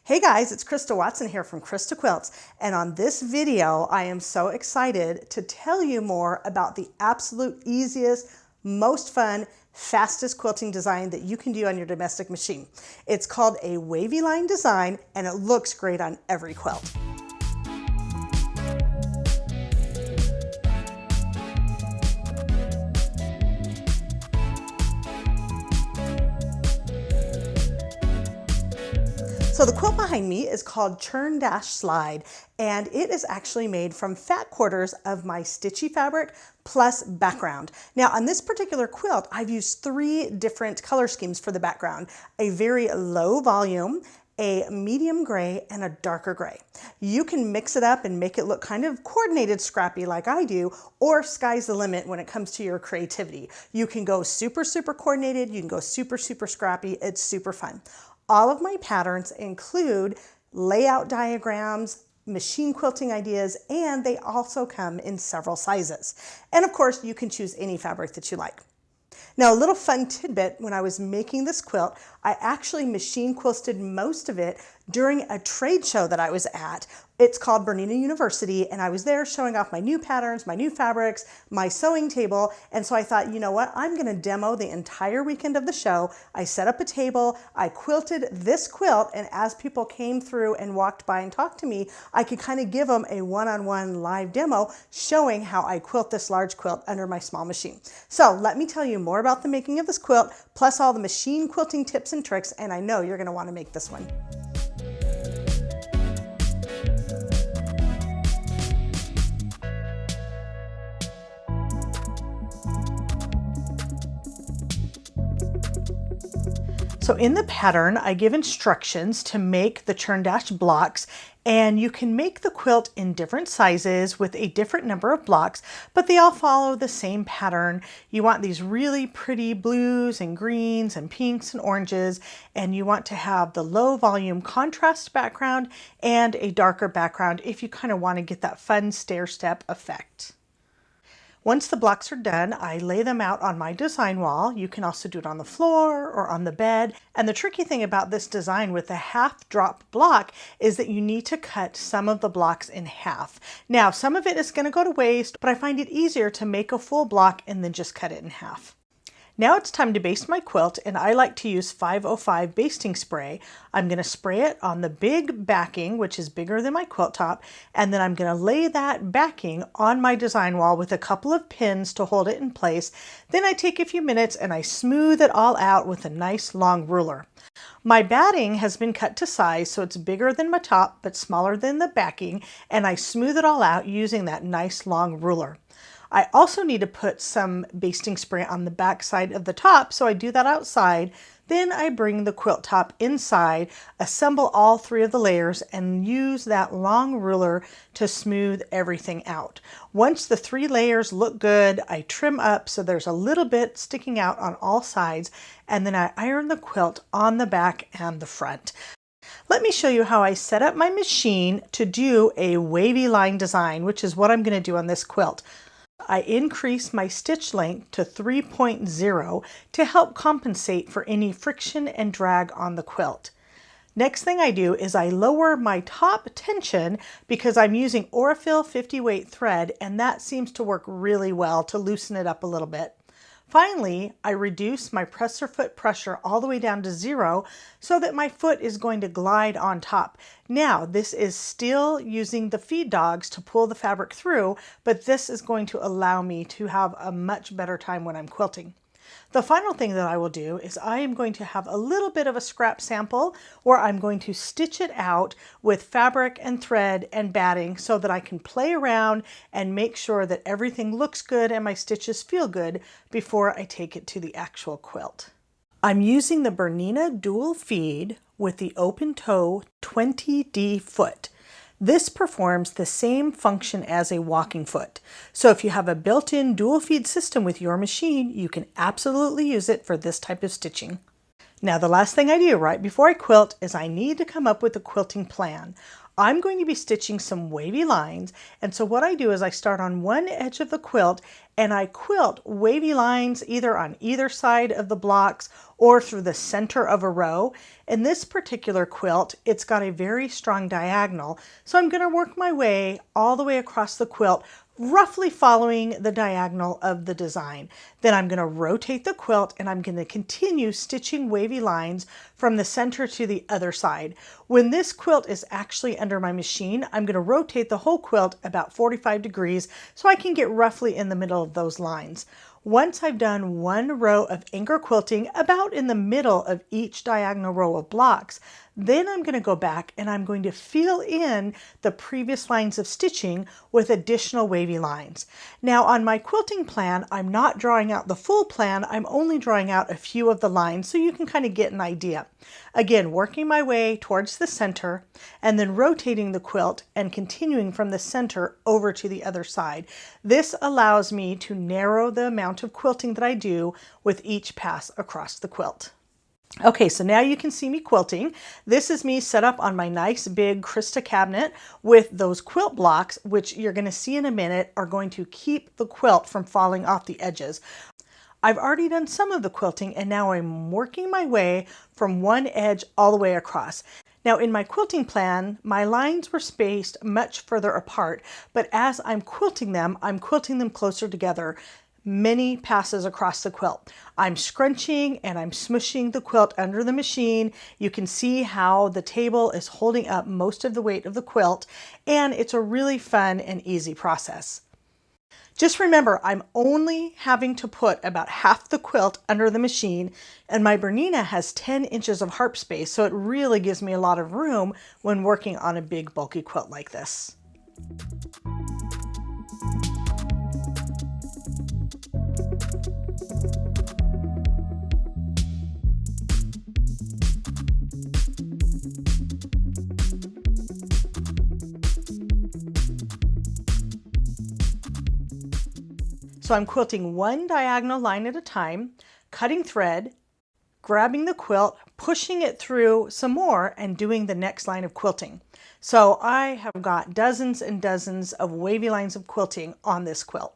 Hey guys, it's Krista Watson here from Christa Quilts, and on this video I am so excited to tell you more about the absolute easiest, most fun, fastest quilting design that you can do on your domestic machine. It's called a wavy line design and it looks great on every quilt. So the quilt behind me is called Churn Dash Slide, and it is actually made from fat quarters of my stitchy fabric plus background. Now on this particular quilt, I've used 3 different color schemes for the background: a very low volume, a medium gray, and a darker gray. You can mix it up and make it look kind of coordinated scrappy like I do, or sky's the limit when it comes to your creativity. You can go super coordinated, you can go super scrappy. It's super fun. All of my patterns include layout diagrams, machine quilting ideas, and they also come in several sizes. And of course, you can choose any fabric that you like. Now, a little fun tidbit: when I was making this quilt, I actually machine quilted most of it during a trade show that I was at. It's called Bernina University, and I was there showing off my new patterns, my new fabrics, my sewing table, and so I thought, you know what, I'm gonna demo the entire weekend of the show. I set up a table, I quilted this quilt, and as people came through and walked by and talked to me, I could kind of give them a one-on-one live demo showing how I quilt this large quilt under my small machine. So let me tell you more about the making of this quilt, plus all the machine quilting tips and tricks, and I know you're gonna wanna make this one. So in the pattern, I give instructions to make the Churn Dash blocks, and you can make the quilt in different sizes with a different number of blocks, but they all follow the same pattern. You want these really pretty blues and greens and pinks and oranges, and you want to have the low volume contrast background and a darker background if you kind of want to get that fun stair-step effect. Once the blocks are done, I lay them out on my design wall. You can also do it on the floor or on the bed. And the tricky thing about this design with the half drop block is that you need to cut some of the blocks in half. Now, some of it is going to go to waste, but I find it easier to make a full block and then just cut it in half. Now it's time to baste my quilt, and I like to use 505 basting spray. I'm going to spray it on the big backing, which is bigger than my quilt top, and then I'm going to lay that backing on my design wall with a couple of pins to hold it in place. Then I take a few minutes and I smooth it all out with a nice long ruler. My batting has been cut to size, so it's bigger than my top but smaller than the backing, and I smooth it all out using that nice long ruler. I also need to put some basting spray on the back side of the top, so I do that outside. Then I bring the quilt top inside, assemble all 3 of the layers, and use that long ruler to smooth everything out. Once the 3 layers look good, I trim up so there's a little bit sticking out on all sides, and then I iron the quilt on the back and the front. Let me show you how I set up my machine to do a wavy line design, which is what I'm going to do on this quilt. I increase my stitch length to 3.0 to help compensate for any friction and drag on the quilt. Next thing I do is I lower my top tension because I'm using Aurifil 50 weight thread, and that seems to work really well to loosen it up a little bit. Finally, I reduce my presser foot pressure all the way down to 0 so that my foot is going to glide on top. Now, this is still using the feed dogs to pull the fabric through, but this is going to allow me to have a much better time when I'm quilting. The final thing that I will do is I am going to have a little bit of a scrap sample where I'm going to stitch it out with fabric and thread and batting so that I can play around and make sure that everything looks good and my stitches feel good before I take it to the actual quilt. I'm using the Bernina dual feed with the open toe 20D foot. This performs the same function as a walking foot. So if you have a built-in dual feed system with your machine, you can absolutely use it for this type of stitching. Now, the last thing I do right before I quilt is I need to come up with a quilting plan. I'm going to be stitching some wavy lines, and so what I do is I start on one edge of the quilt and I quilt wavy lines either on either side of the blocks or through the center of a row. In this particular quilt, it's got a very strong diagonal, so I'm going to work my way all the way across the quilt, roughly following the diagonal of the design. Then I'm going to rotate the quilt and I'm going to continue stitching wavy lines from the center to the other side. When this quilt is actually under my machine, I'm going to rotate the whole quilt about 45 degrees so I can get roughly in the middle of those lines. Once I've done one row of anchor quilting about in the middle of each diagonal row of blocks, then I'm going to go back and I'm going to fill in the previous lines of stitching with additional wavy lines. Now on my quilting plan, I'm not drawing out the full plan, I'm only drawing out a few of the lines so you can kind of get an idea. Again, working my way towards the center and then rotating the quilt and continuing from the center over to the other side. This allows me to narrow the amount of quilting that I do with each pass across the quilt. Okay, so now you can see me quilting. This is me set up on my nice big Christa cabinet with those quilt blocks, which you're going to see in a minute are going to keep the quilt from falling off the edges. I've already done some of the quilting and now I'm working my way from one edge all the way across. Now in my quilting plan, my lines were spaced much further apart, but as I'm quilting them closer together. Many passes across the quilt. I'm scrunching and I'm smushing the quilt under the machine. You can see how the table is holding up most of the weight of the quilt, and it's a really fun and easy process. Just remember, I'm only having to put about half the quilt under the machine, and my Bernina has 10 inches of harp space, so it really gives me a lot of room when working on a big bulky quilt like this. So I'm quilting one diagonal line at a time, cutting thread, grabbing the quilt, pushing it through some more, and doing the next line of quilting. So I have got dozens and dozens of wavy lines of quilting on this quilt.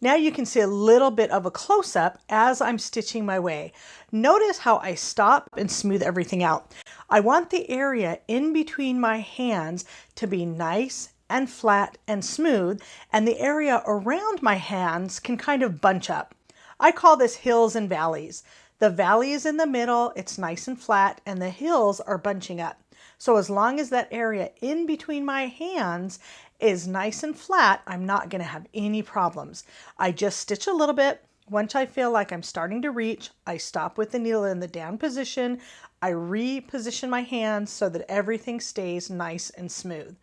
Now you can see a little bit of a close-up as I'm stitching my way. Notice how I stop and smooth everything out. I want the area in between my hands to be nice and flat and smooth, and the area around my hands can kind of bunch up. I call this hills and valleys. The valley is in the middle, it's nice and flat, and the hills are bunching up. So as long as that area in between my hands is nice and flat, I'm not going to have any problems. I just stitch a little bit. Once I feel like I'm starting to reach, I stop with the needle in the down position. I reposition my hands so that everything stays nice and smooth.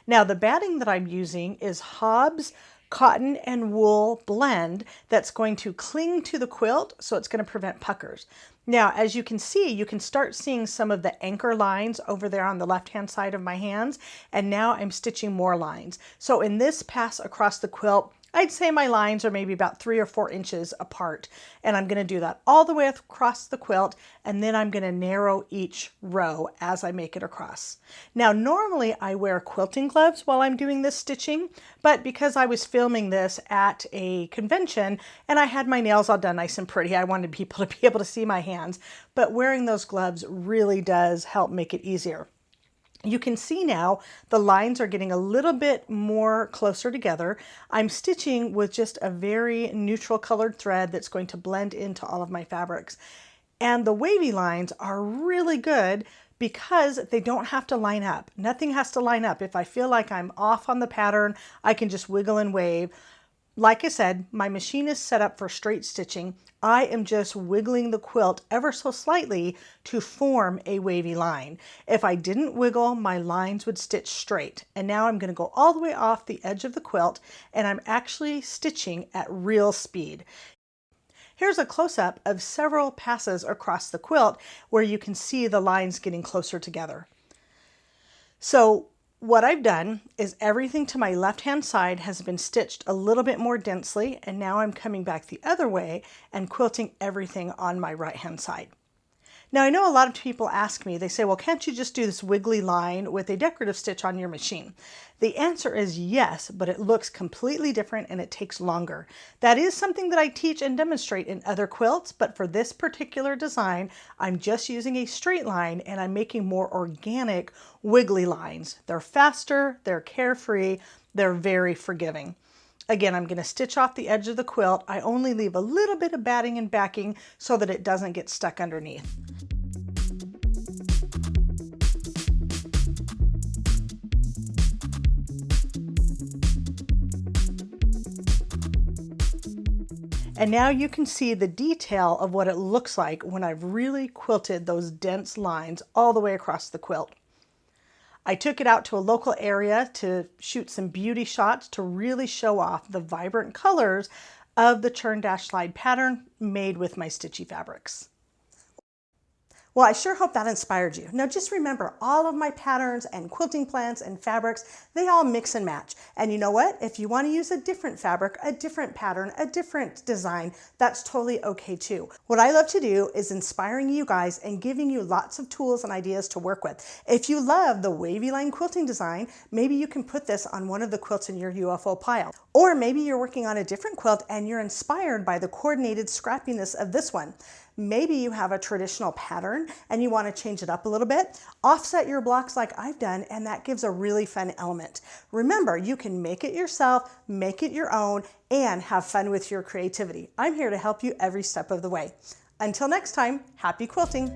Now the batting that I'm using is Hobbs cotton and wool blend that's going to cling to the quilt, so it's going to prevent puckers. Now, as you can see, you can start seeing some of the anchor lines over there on the left-hand side of my hands, and now I'm stitching more lines. So in this pass across the quilt, I'd say my lines are maybe about 3 or 4 inches apart, and I'm going to do that all the way across the quilt, and then I'm going to narrow each row as I make it across. Now normally I wear quilting gloves while I'm doing this stitching, but because I was filming this at a convention and I had my nails all done nice and pretty, I wanted people to be able to see my hands, but wearing those gloves really does help make it easier. You can see now the lines are getting a little bit more closer together. I'm stitching with just a very neutral colored thread that's going to blend into all of my fabrics. And the wavy lines are really good because they don't have to line up. Nothing has to line up. If I feel like I'm off on the pattern, I can just wiggle and wave. Like I said, my machine is set up for straight stitching. I am just wiggling the quilt ever so slightly to form a wavy line. If I didn't wiggle, my lines would stitch straight. And now I'm going to go all the way off the edge of the quilt, and I'm actually stitching at real speed. Here's a close-up of several passes across the quilt where you can see the lines getting closer together. So what I've done is everything to my left-hand side has been stitched a little bit more densely, and now I'm coming back the other way and quilting everything on my right-hand side. Now I know a lot of people ask me, they say, well, can't you just do this wiggly line with a decorative stitch on your machine? The answer is yes, but it looks completely different and it takes longer. That is something that I teach and demonstrate in other quilts, but for this particular design, I'm just using a straight line and I'm making more organic wiggly lines. They're faster, they're carefree, they're very forgiving. Again, I'm going to stitch off the edge of the quilt. I only leave a little bit of batting and backing so that it doesn't get stuck underneath. And now you can see the detail of what it looks like when I've really quilted those dense lines all the way across the quilt. I took it out to a local area to shoot some beauty shots to really show off the vibrant colors of the Churn Dash slide pattern made with my stitchy fabrics. Well, I sure hope that inspired you. Now just remember, all of my patterns and quilting plans and fabrics, they all mix and match. And you know what? If you want to use a different fabric, a different pattern, a different design, that's totally okay too. What I love to do is inspiring you guys and giving you lots of tools and ideas to work with. If you love the wavy line quilting design, maybe you can put this on one of the quilts in your UFO pile. Or maybe you're working on a different quilt and you're inspired by the coordinated scrappiness of this one. Maybe you have a traditional pattern and you want to change it up a little bit. Offset your blocks like I've done, and that gives a really fun element. Remember, you can make it yourself, make it your own, and have fun with your creativity. I'm here to help you every step of the way. Until next time, happy quilting.